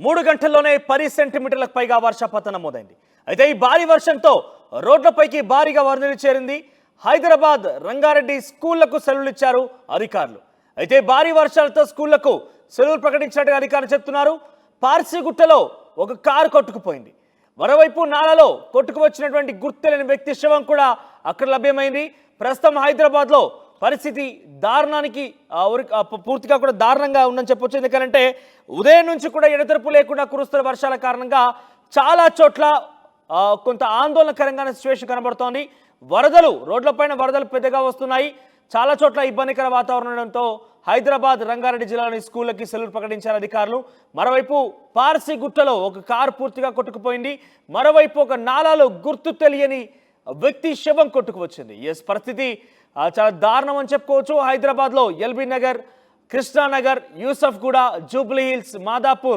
3 గంటల్లోనే 10 సెంటీమీటర్లకు పైగా వర్షపాతం నమోదైంది. అయితే ఈ భారీ వర్షంతో రోడ్లపైకి భారీగా వరదలు చేరింది. హైదరాబాద్ రంగారెడ్డి స్కూళ్లకు సెలవులు ఇచ్చారు అధికారులు. అయితే భారీ వర్షాలతో స్కూళ్లకు సెలవులు ప్రకటించినట్టుగా అధికారులు చెప్తున్నారు. పార్సిగుట్టలో ఒక కారు కొట్టుకుపోయింది. మరోవైపు నాలలో కొట్టుకువచ్చినటువంటి గుర్తులేని వ్యక్తి శవం కూడా అక్కడ లభ్యమైంది. ప్రస్తుతం హైదరాబాద్లో పరిస్థితి దారుణానికి పూర్తిగా కూడా దారుణంగా ఉందని చెప్పొచ్చు. ఎందుకంటే ఉదయం నుంచి కూడా ఎడతెరపు లేకుండా కురుస్తున్న వర్షాల కారణంగా చాలా చోట్ల కొంత ఆందోళనకరంగా సిచ్యువేషన్ కనబడుతోంది. రోడ్లపైన వరదలు పెద్దగా వస్తున్నాయి. చాలా చోట్ల ఇబ్బందికర వాతావరణం ఉండడంతో హైదరాబాద్ రంగారెడ్డి జిల్లాలోని స్కూళ్ళకి సెలవులు ప్రకటించారు అధికారులు. మరోవైపు పార్సిగుట్టలో ఒక కారు పూర్తిగా కొట్టుకుపోయింది. మరోవైపు ఒక నాలాలో గుర్తు తెలియని వ్యక్తి శవం కొట్టుకువచ్చింది. పరిస్థితి చాలా దారుణం అని చెప్పుకోవచ్చు. హైదరాబాద్లో ఎల్బీ నగర్, కృష్ణానగర్, యూసఫ్ గూడ, జూబ్లీ హిల్స్, మాదాపూర్